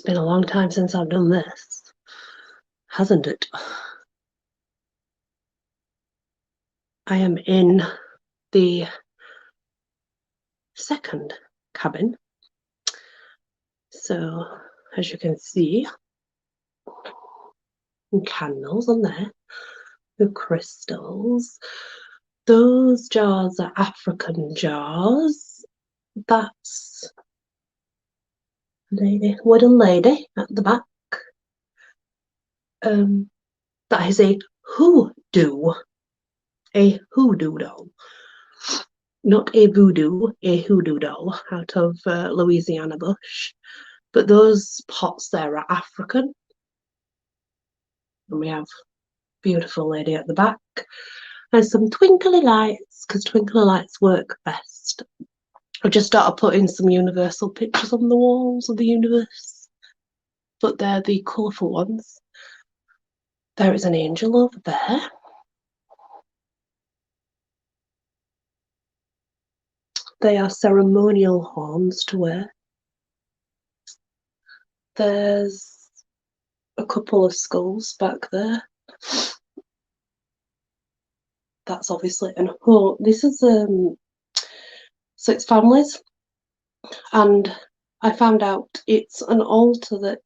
been a long time since I've done this, hasn't it? I am in the second cabin. So, as you can see, candles on there, the crystals. Those jars are African jars. That's lady, wooden lady at the back. That is a hoodoo doll. Not a voodoo, a hoodoo doll out of Louisiana bush. But those pots there are African. And we have beautiful lady at the back. And some twinkly lights, because twinkly lights work best. I've just started putting some universal pictures on the walls of the universe. But they're the colourful ones. There is an angel over there. They are ceremonial horns to wear. There's a couple of skulls back there. That's obviously an oh, this is so it's families, and I found out it's an altar that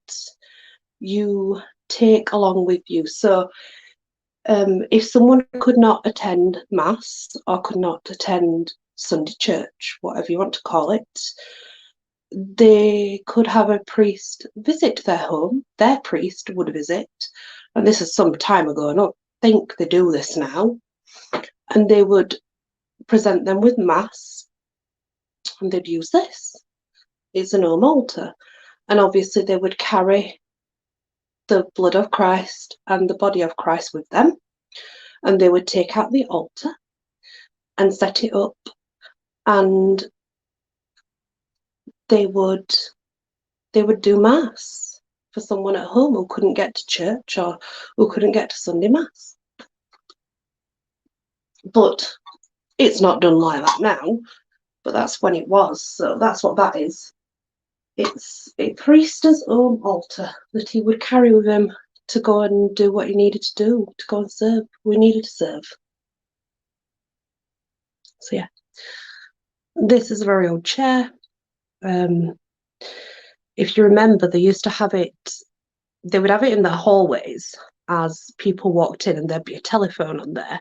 you take along with you. So if someone could not attend mass or could not attend Sunday church, whatever you want to call it, they could have a priest visit their home. Their priest would visit, and this is some time ago. I don't think they do this now. And they would present them with mass, and they'd use this. It's an home altar, and obviously they would carry the blood of Christ and the body of Christ with them, and they would take out the altar and set it up, and they would do mass for someone at home who couldn't get to church or who couldn't get to Sunday mass. But it's not done like that now, but that's when it was. So that's what that is. It's a priest's own altar that he would carry with him to go and do what he needed to do, to go and serve. We needed to serve. So yeah, this is a very old chair. If you remember, they used to have it, they would have it in the hallways as people walked in, and there'd be a telephone on there.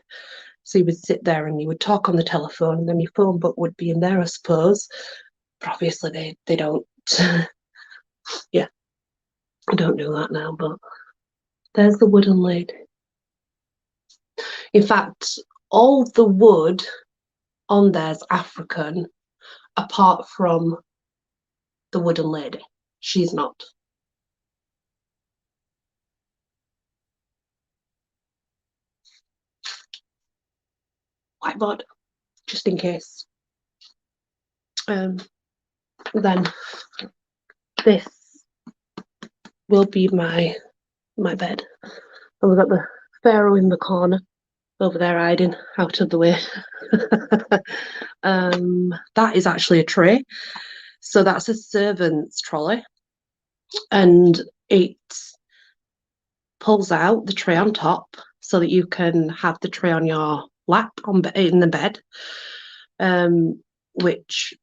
So you would sit there and you would talk on the telephone, and then your phone book would be in there, I suppose. But obviously they don't, yeah, I don't do that now, but there's the wooden lady. In fact, all the wood on there's African, apart from the wooden lady. She's not. Whiteboard, just in case. Then this will be my bed. And we've got the pharaoh in the corner over there hiding out of the way. That is actually a tray. So that's a servant's trolley, and it pulls out the tray on top so that you can have the tray on your lap in the bed, which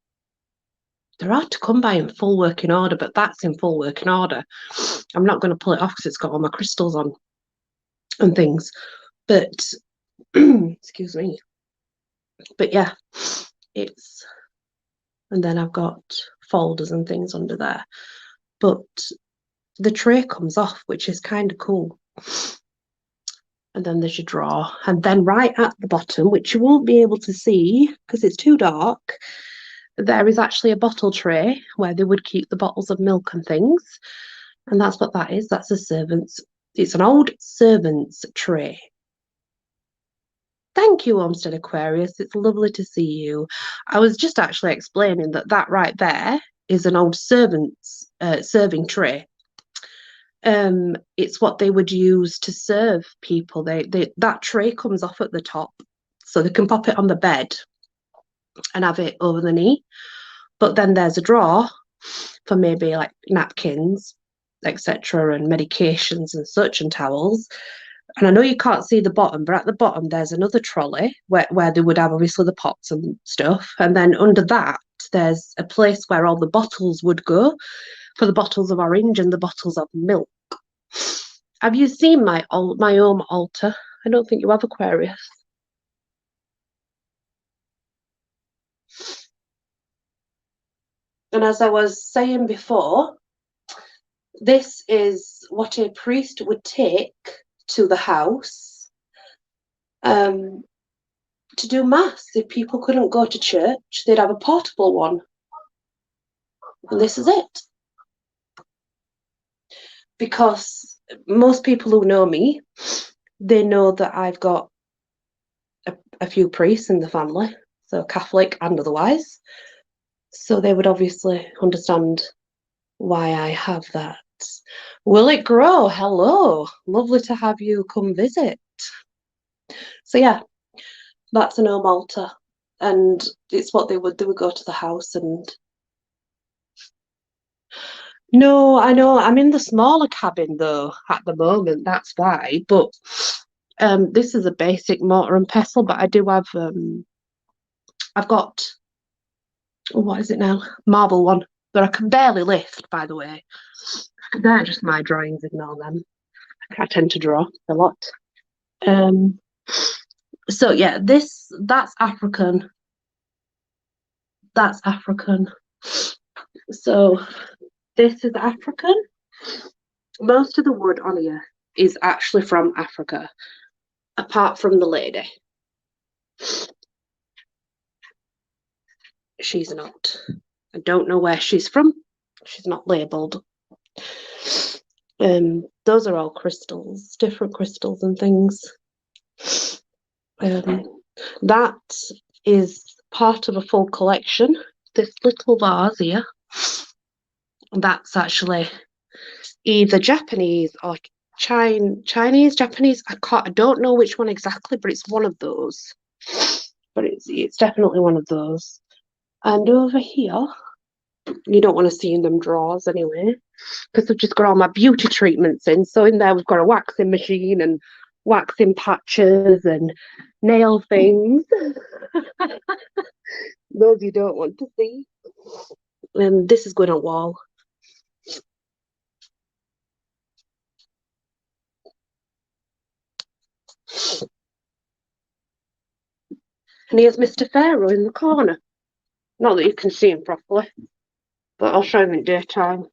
they're hard to come by in full working order, but that's in full working order. I'm not going to pull it off because it's got all my crystals on and things, but excuse me. But yeah, it's, and then I've got folders and things under there, but the tray comes off, which is kind of cool. And then there's your drawer, and then right at the bottom, which you won't be able to see because it's too dark, there is actually a bottle tray where they would keep the bottles of milk and things. And that's what that is. That's a servant's, it's an old servant's tray. Thank you, Homestead Aquarius. It's lovely to see you. I was just actually explaining that right there is an old servant's serving tray. It's what they would use to serve people. That tray comes off at the top, so they can pop it on the bed and have it over the knee. But then there's a drawer for maybe like napkins etc., and medications and such, and towels. And I know you can't see the bottom, but at the bottom there's another trolley where they would have obviously the pots and stuff. And then under that, there's a place where all the bottles would go for the bottles of orange and the bottles of milk. Have you seen my home altar? I don't think you have, Aquarius. And as I was saying before, this is what a priest would take to the house to do mass. If people couldn't go to church, they'd have a portable one. And this is it. Because most people who know me, they know that I've got a few priests in the family, so Catholic and otherwise. So they would obviously understand why I have that. Will it grow? Hello. Lovely to have you come visit. So yeah, that's an home altar. And it's what they would go to the house and no, I know I'm in the smaller cabin though at the moment, that's why. But this is a basic mortar and pestle, but I do have I've got what is it now? Marble one that I can barely lift, by the way. They're just my drawings, ignore them. I tend to draw a lot. So yeah, that's African. That's African. So this is African. Most of the wood on here is actually from Africa, apart from the lady. She's not. I don't know where she's from. She's not labelled. Those are all crystals, different crystals and things. That is part of a full collection. This little vase here, that's actually either Japanese or Chinese, Japanese. I don't know which one exactly, but it's one of those. But it's definitely one of those. And over here, you don't want to see in them drawers anyway, because I've just got all my beauty treatments in. So in there we've got a waxing machine and waxing patches and nail things. Those you don't want to see. And this is going on wall. And here's Mr. Pharaoh in the corner. Not that you can see him properly, but I'll show him in daytime.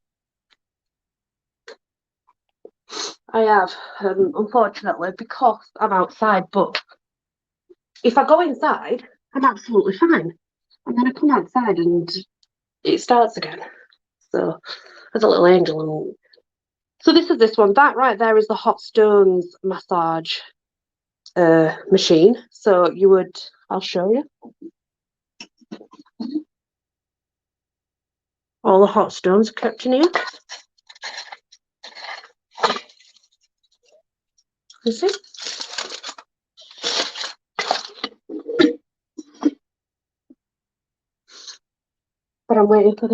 I have, unfortunately, because I'm outside, but if I go inside, I'm absolutely fine. And then I come outside and it starts again. So there's a little angel. And so this one. That right there is the hot stones massage machine. So you would, I'll show you. All the hot stones are kept in here. You see? But I'm waiting for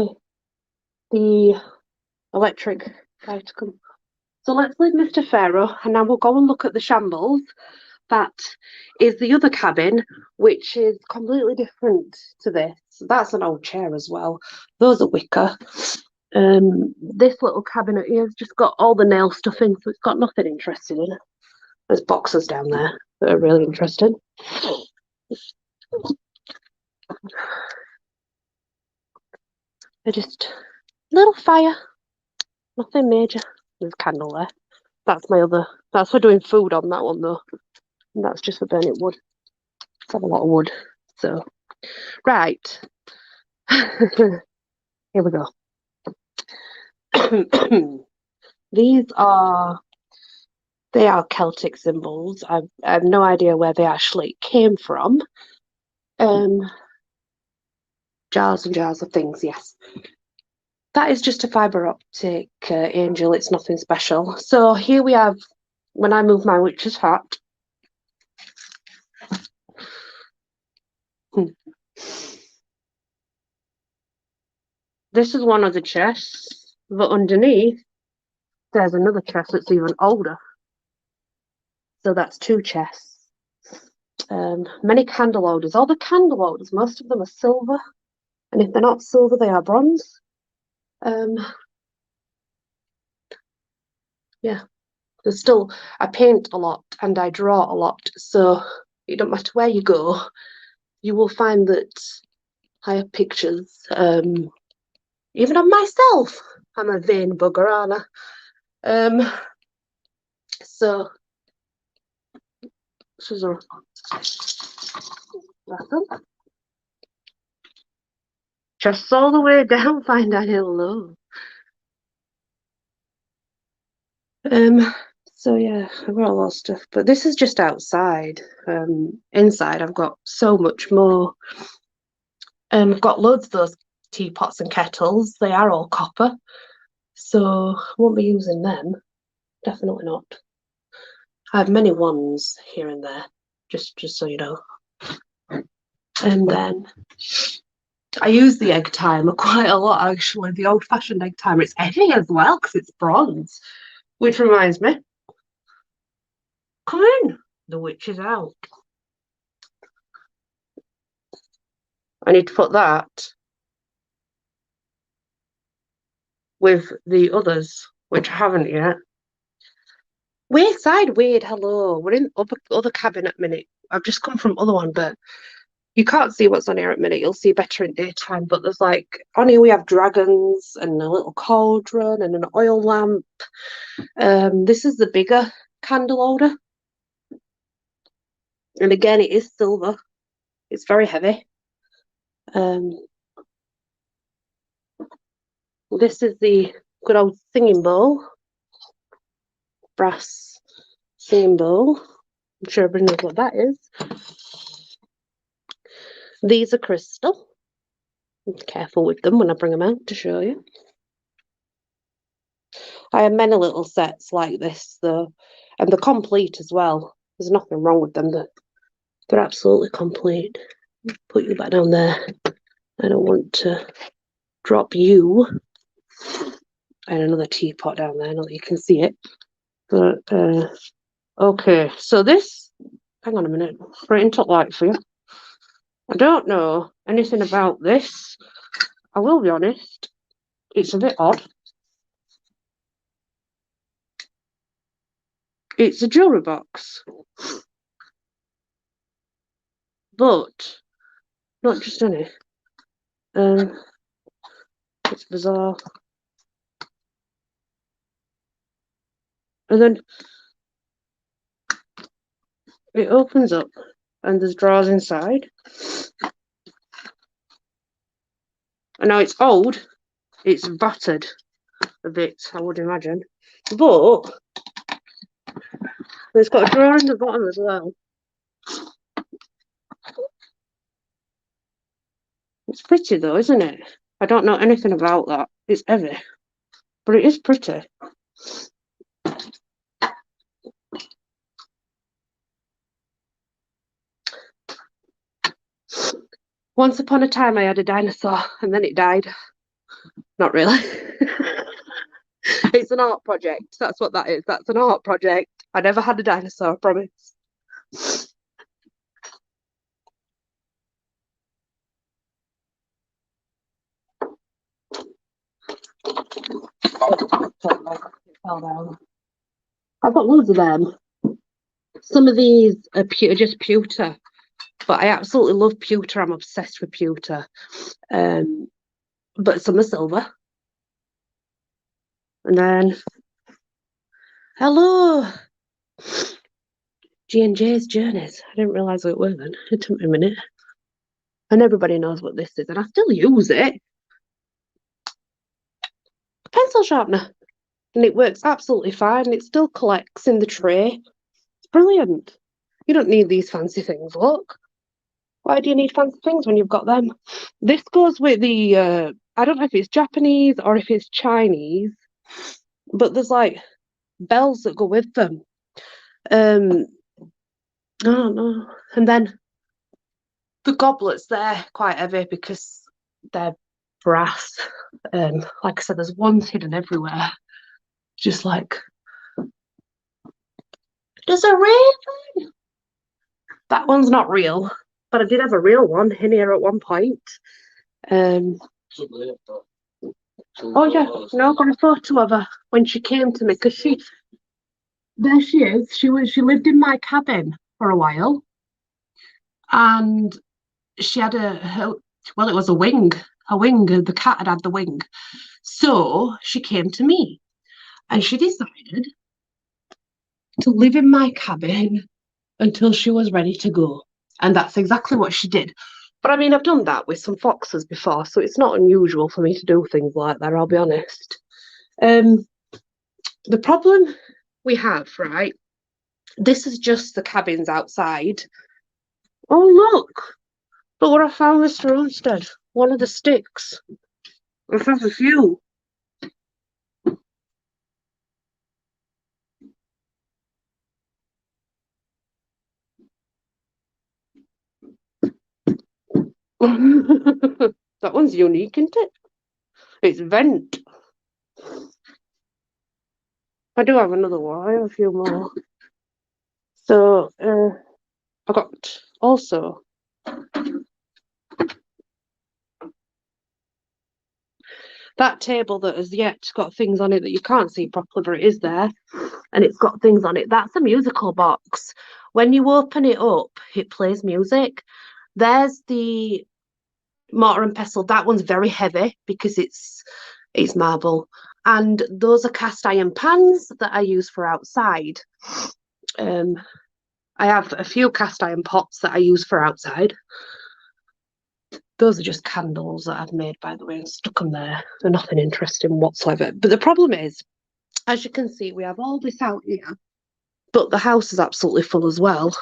the electric guy to come. So let's leave Mr. Pharaoh and now we'll go and look at the shambles. That is the other cabin, which is completely different to this. That's an old chair as well. Those are wicker. This little cabinet here has just got all the nail stuff in, so it's got nothing interesting in it. There's boxes down there that are really interesting. They're just little fire, nothing major. There's a candle there. That's for doing food on that one though. And that's just for burning wood. It's have a lot of wood. So, right. Here we go. They are Celtic symbols. I have no idea where they actually came from. Jars and jars of things, yes. That is just a fibre optic angel. It's nothing special. So here we have, when I move my witch's hat. This is one of the chests, but underneath There's another chest that's even older. So that's 2 chests. Many candle holders. All the candle holders, most of them are silver. And if they're not silver, they are bronze. Yeah. There's still, I paint a lot and I draw a lot. So it don't matter where you go, you will find that I have pictures. Even of myself. I'm a vain bugger, aren't I? So this is a lesson. Just all the way down, find out hello. So yeah, I've got a lot of stuff, but this is just outside. Inside I've got so much more. I've got loads of those teapots and kettles. They are all copper, so I won't be using them. Definitely not. I have many ones here and there, just so you know. And then I use the egg timer quite a lot, actually. The old-fashioned egg timer. It's heavy as well because it's bronze. Which reminds me, come in. The witch is out. I need to put that with the others, which I haven't yet. Wayside Wade, hello. We're in other cabin at minute. I've just come from other one, but you can't see what's on here at minute. You'll see better in daytime. But there's like, on here we have dragons and a little cauldron and an oil lamp. This is the bigger candle holder. And again, it is silver. It's very heavy. This is the good old singing bowl. Brass singing bowl. I'm sure everyone knows what that is. These are crystal. Be careful with them when I bring them out to show you. I have many little sets like this, though, and they're complete as well. There's nothing wrong with them. They're absolutely complete. Put you back down there. I don't want to drop you. And another teapot down there, not that you can see it. But, okay, so this, hang on a minute, right in top light for you. I don't know anything about this. I will be honest, it's a bit odd. It's a jewellery box. But, not just any. It's bizarre. And then it opens up and there's drawers inside. And now it's old. It's battered a bit, I would imagine. But it's got a drawer in the bottom as well. It's pretty though, isn't it? I don't know anything about that. It's heavy. But it is pretty. Once upon a time I had a dinosaur and then it died. Not really. It's an art project. That's what that is. That's an art project. I never had a dinosaur, I promise. I've got loads of them. Some of these are just pewter, but I absolutely love pewter. I'm obsessed with pewter. But some are silver. And then, hello, G&J's Journeys. I didn't realise what it was then. It took me a minute. And everybody knows what this is, and I still use it. Pencil sharpener. And it works absolutely fine. It still collects in the tray. It's brilliant. You don't need these fancy things, look. Why do you need fancy things when you've got them? This goes with the, I don't know if it's Japanese or if it's Chinese, but there's like bells that go with them. I don't know. And then the goblets, they're quite heavy because they're brass. Like I said, there's ones hidden everywhere. Just like, there's a raven. That one's not real, but I did have a real one in here at one point. Oh yeah, no, I got a photo of her when she came to me because there she is. She lived in my cabin for a while, and she had well, it was a wing. A wing, the cat had the wing. So she came to me and she decided to live in my cabin until she was ready to go. And that's exactly what she did. But I mean, I've done that with some foxes before, so it's not unusual for me to do things like that, I'll be honest. The problem we have, right? This is just the cabins outside. Oh, look! Look what I found, Mr. Olmsted. One of the sticks. I have a few. That one's unique, isn't it? It's vent. I do have another one. I have a few more. So I got also that table that has yet got things on it that you can't see properly, but it is there, and it's got things on it. That's a musical box. When you open it up, it plays music. There's the mortar and pestle. That one's very heavy because it's marble, and those are cast iron pans that I use for outside. I have a few cast iron pots that I use for outside. Those are just candles that I've made, by the way, and stuck them there. They're nothing interesting whatsoever. But the problem is, as you can see, we have all this out here, but the house is absolutely full as well.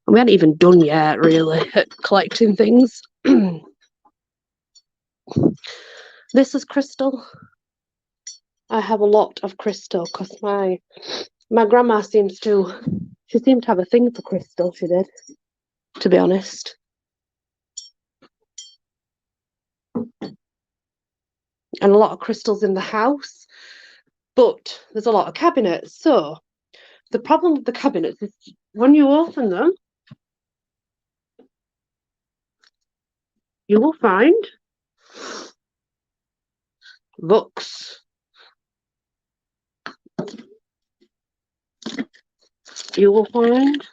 And we hadn't even done yet, really, at collecting things. This is crystal. I have a lot of crystal because my grandma seemed to have a thing for crystal, she did, to be honest. And a lot of crystals in the house, but there's a lot of cabinets. So the problem with the cabinets is when you open them, you will find books. You will find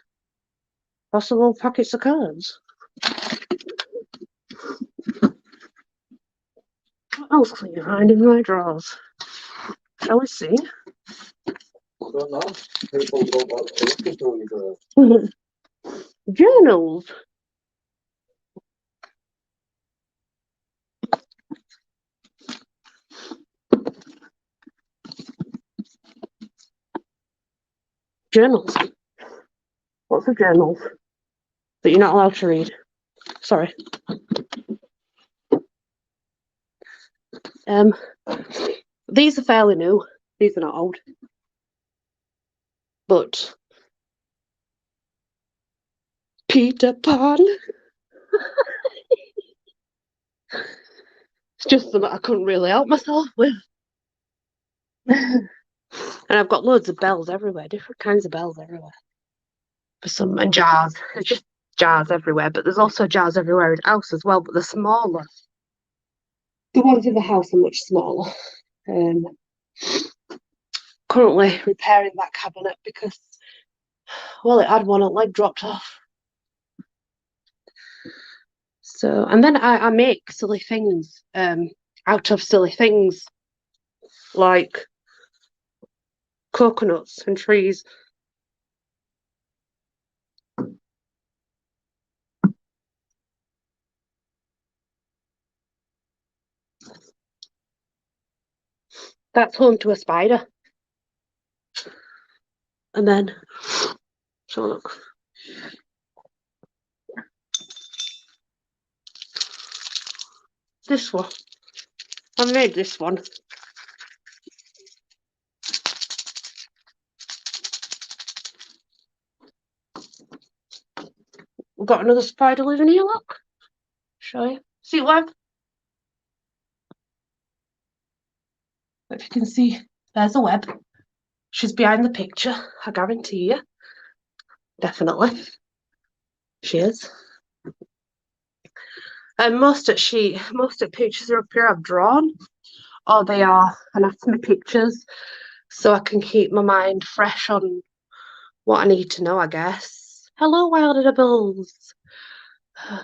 possible packets of cards. What else can you find in my drawers? Shall we see? Journals. Journals. What's a journal that you're not allowed to read? Sorry. These are fairly new. These are not old. But Peter Pan. It's just something I couldn't really help myself with. And I've got loads of bells everywhere, different kinds of bells everywhere. For some, and jars. There's just jars everywhere, but there's also jars everywhere in the house as well, but they're smaller. The ones in the house are much smaller. Currently repairing that cabinet because, well, it had one leg dropped off. So, and then I make silly things out of silly things like coconuts and trees. That's home to a spider. And then, so look. This one. I made this one. We've got another spider living here, look. Show you. See web? If you can see, there's a web. She's behind the picture, I guarantee you. Definitely. She is. And most of pictures are up here I've drawn, or they are anatomy pictures, so I can keep my mind fresh on what I need to know, I guess. Hello, wild edibles.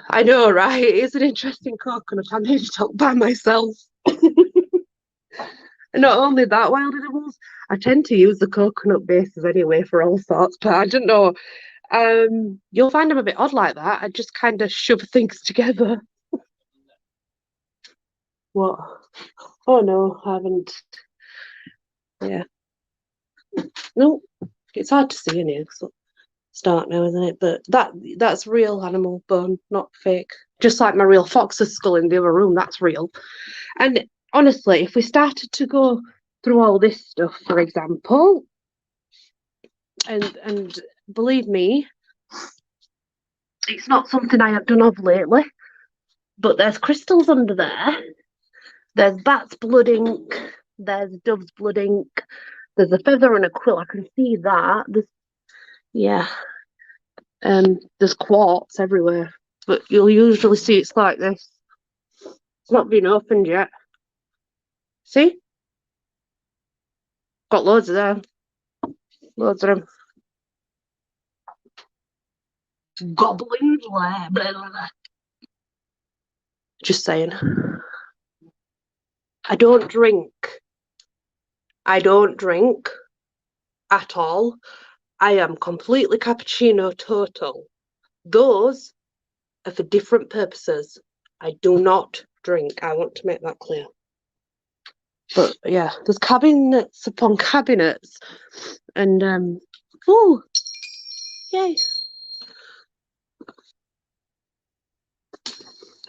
I know, right? It's an interesting coconut. I made it up by myself. And not only that, wild edibles, I tend to use the coconut bases anyway for all sorts, but I don't know. You'll find them a bit odd like that. I just kind of shove things together. What? Oh no, I haven't. Yeah. No, it's hard to see in here. So start now, isn't it? But that's real animal bone, not fake. Just like my real fox's skull in the other room, that's real. And honestly, if we started to go through all this stuff, for example, and believe me, it's not something I have done of lately, but there's crystals under there. There's bat's blood ink. There's dove's blood ink. There's a feather and a quill. I can see that. Yeah. There's quartz everywhere, but you'll usually see it's like this. It's not been opened yet. See? Got loads of them. Loads of them. Goblins, blah, blah, blah. Just saying. I don't drink. I don't drink at all. I am completely cappuccino total. Those are for different purposes. I do not drink. I want to make that clear. But yeah, there's cabinets upon cabinets. And oh, yay.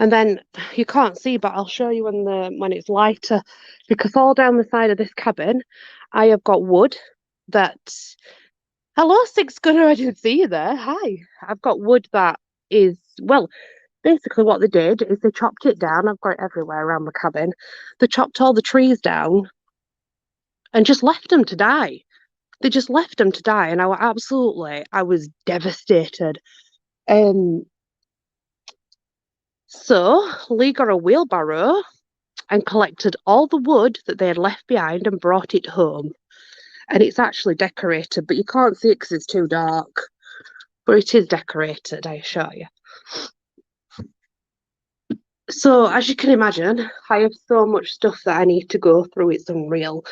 And then you can't see, but I'll show you when it's lighter, because all down the side of this cabin, I have got wood that. Hello, Six Gunner. I didn't see you there. Hi. I've got wood that is, well, basically what they did is they chopped it down. I've got it everywhere around the cabin. They chopped all the trees down and just left them to die. They just left them to die, and I was devastated. Um, so Lee got a wheelbarrow and collected all the wood that they had left behind and brought it home. And it's actually decorated, but you can't see it because it's too dark. But it is decorated, I assure you. So, as you can imagine, I have so much stuff that I need to go through. It's unreal.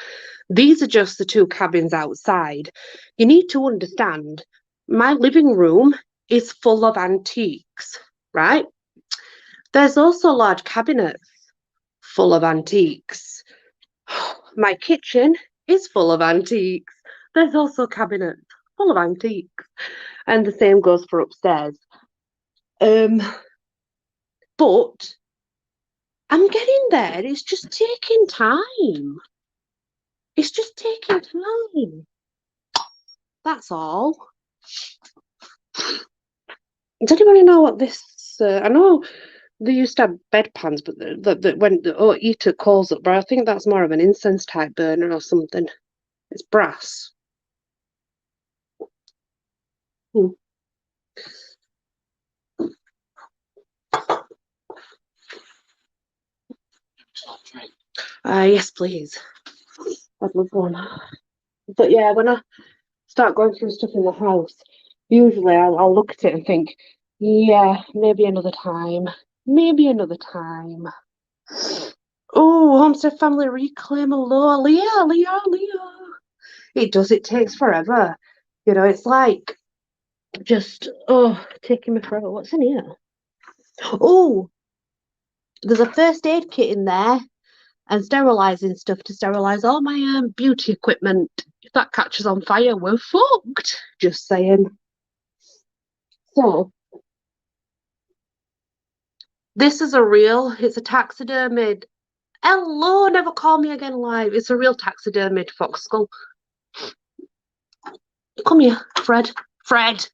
These are just the two cabins outside. You need to understand, my living room is full of antiques, right? There's also large cabinets full of antiques. My kitchen is full of antiques. There's also cabinets full of antiques. And the same goes for upstairs. But I'm getting there. It's just taking time. It's just taking time. That's all. Does anybody know what this? I know they used to have bedpans, but when the heater calls up, but I think that's more of an incense type burner or something. It's brass. Hmm. Yes, please. I'd love one. But yeah, when I start going through stuff in the house, usually I'll look at it and think, yeah, maybe another time. Maybe another time. Oh, Homestead Family Reclaim. Hello, Leah. It does. It takes forever. You know, it's like just, taking me forever. What's in here? Oh, there's a first aid kit in there and sterilising stuff to sterilise all my beauty equipment. If that catches on fire, we're fucked. Just saying. So, this is it's a taxidermied. Hello, never call me again live. It's a real taxidermied fox skull. Come here, Fred. Fred,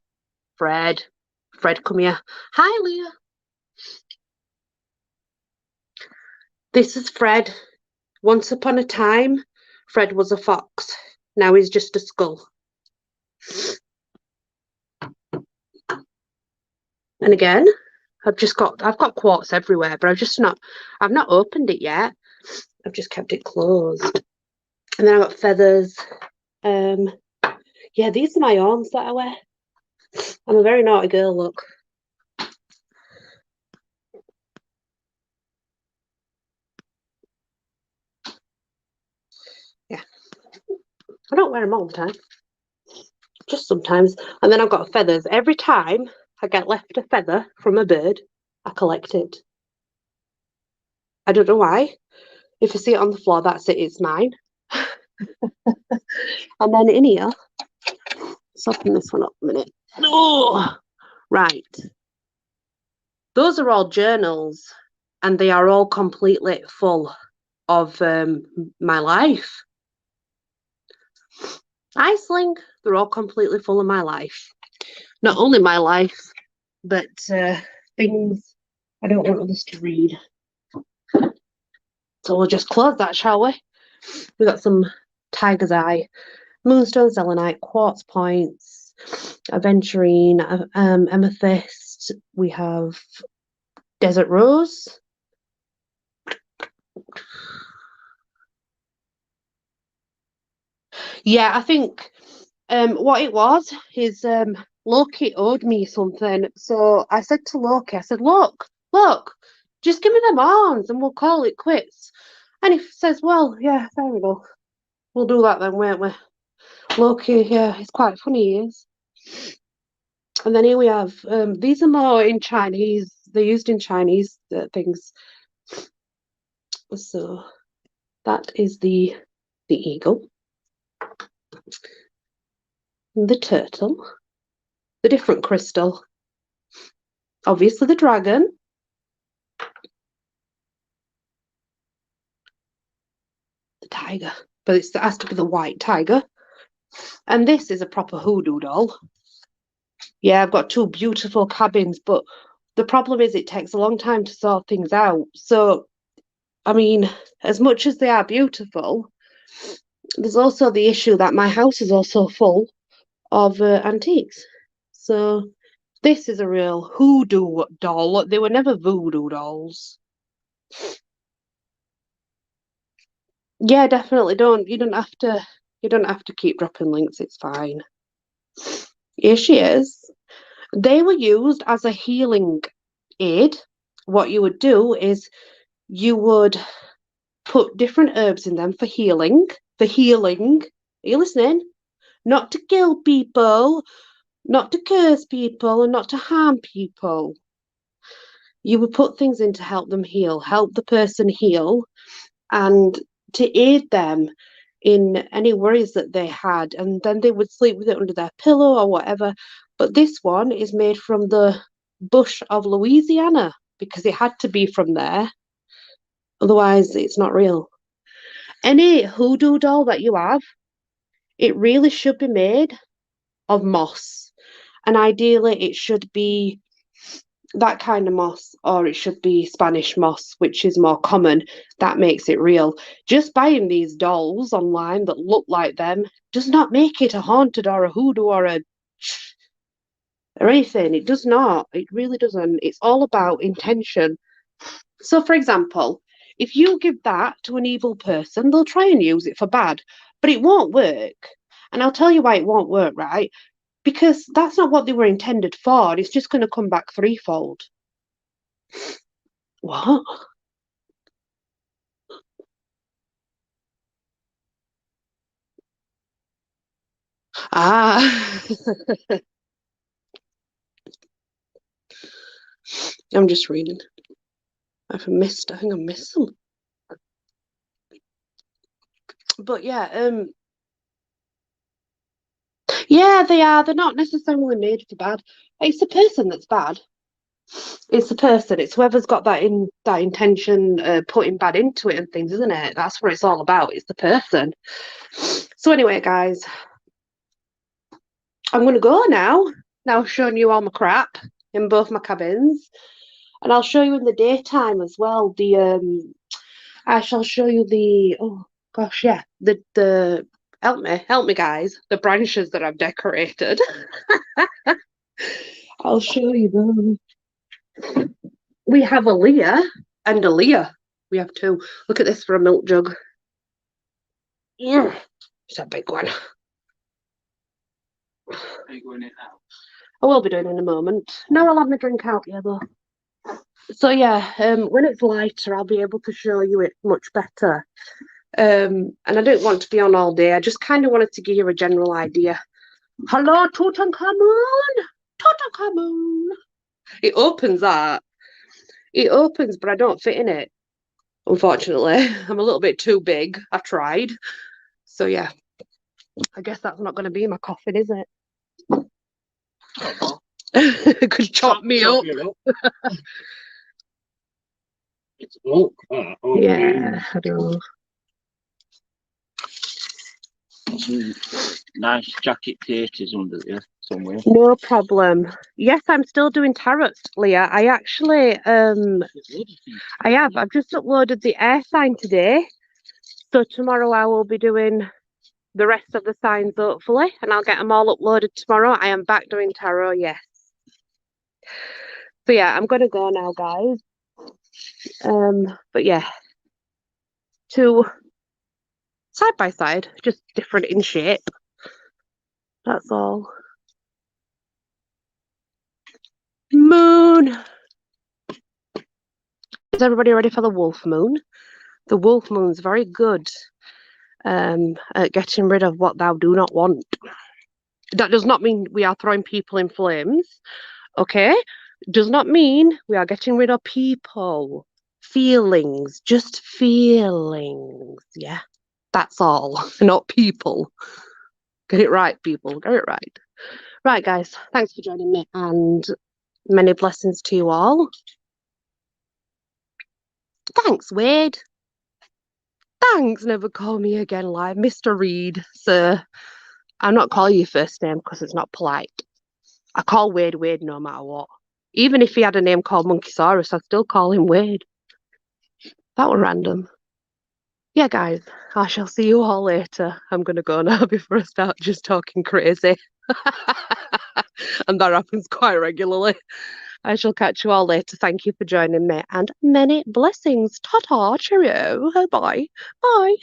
come here. Hi, Leah. This is Fred. Once upon a time, Fred was a fox. Now he's just a skull. And again, I've got quartz everywhere, but I've not opened it yet. I've just kept it closed. And then I've got feathers. Yeah, these are my arms that I wear. I'm a very naughty girl, look. Yeah. I don't wear them all the time. Just sometimes. And then I've got feathers. Every time I get left a feather from a bird, I collect it. I don't know why. If I see it on the floor, that's it, it's mine. And then in here, let's open this one up a minute. Oh, right. Those are all journals, and they are all completely full of my life. Iceland, they're all completely full of my life. Not only my life, but things I don't want others to read. So we'll just close that, shall we? We've got some tiger's eye, moonstone selenite, quartz points, aventurine, amethyst. We have desert rose. Yeah, I think what it was is Loki owed me something. So I said to Loki, I said, look, just give me them arms and we'll call it quits. And he says, well, yeah, fair enough. We'll do that then, won't we? Loki, yeah, he's quite funny, he is. And then here we have, these are more in Chinese. They're used in Chinese things. So that is the eagle, the turtle, the different crystal, obviously the dragon, the tiger, but it has to be the white tiger. And this is a proper hoodoo doll. Yeah, I've got two beautiful cabins, but the problem is it takes a long time to sort things out. So, I mean, as much as they are beautiful, there's also the issue that my house is also full of antiques. So this is a real hoodoo doll. They were never voodoo dolls. Yeah, definitely don't. You don't have to keep dropping links, it's fine. Here she is. They were used as a healing aid. What you would do is you would put different herbs in them for healing. For healing. Are you listening? Not to kill people, not to curse people, and not to harm people. You would put things in to help them heal, help the person heal, and to aid them in any worries that they had. And then they would sleep with it under their pillow or whatever. But this one is made from the bush of Louisiana because it had to be from there. Otherwise, it's not real. Any hoodoo doll that you have, it really should be made of moss. And ideally, it should be that kind of moss, or it should be Spanish moss, which is more common. That makes it real. Just buying these dolls online that look like them does not make it a haunted or a hoodoo or anything. It does not. It really doesn't. It's all about intention. So, for example, if you give that to an evil person, they'll try and use it for bad, but it won't work. And I'll tell you why it won't work, right? Because that's not what they were intended for. It's just going to come back threefold. What? Ah, I'm just reading. I think I missed some. But yeah, yeah, they are. They're not necessarily made for bad. It's the person that's bad. It's the person. It's whoever's got that intention, putting bad into it and things, isn't it? That's what it's all about. It's the person. So anyway, guys, I'm gonna go now. Now I've shown you all my crap in both my cabins, and I'll show you in the daytime as well. I shall show you the oh gosh, yeah, the help me, guys. The branches that I've decorated. I'll show you them. We have a Leah and a Leah. We have two. Look at this for a milk jug. It's a big one. Are you going in now? I will be doing in a moment. No, I'll have my drink out, yeah, though. So yeah, when it's lighter, I'll be able to show you it much better. And I don't want to be on all day. I just kind of wanted to give you a general idea. Hello, Tutankhamun! Tutankhamun! It opens that. It opens, but I don't fit in it, unfortunately. I'm a little bit too big. I tried. So yeah, I guess that's not going to be my coffin, is it? It could chop me up. It's oak. Yeah, I do. Some nice jacket cases under there somewhere. No problem. Yes, I'm still doing tarot, Leah. I actually I have. I've just uploaded the air sign today. So tomorrow I will be doing the rest of the signs, hopefully, and I'll get them all uploaded tomorrow. I am back doing tarot, yes. So yeah, I'm gonna go now, guys. But yeah, two side by side, just different in shape. That's all. Moon. Is everybody ready for the wolf moon? The wolf moon's very good at getting rid of what thou do not want. That does not mean we are throwing people in flames, okay? Does not mean we are getting rid of people. Feelings, just feelings, yeah? That's all, not people. Get it right, people, get it right. Right, guys, thanks for joining me and many blessings to you all. Thanks, Wade. Thanks, never call me again live. Mr. Reed, sir. I'm not calling you first name because it's not polite. I call Wade Wade no matter what. Even if he had a name called Monkeysaurus, I'd still call him Wade. That was random. Yeah, guys, I shall see you all later. I'm going to go now before I start just talking crazy. And that happens quite regularly. I shall catch you all later. Thank you for joining me and many blessings. Ta-ta, cheerio, bye. Bye.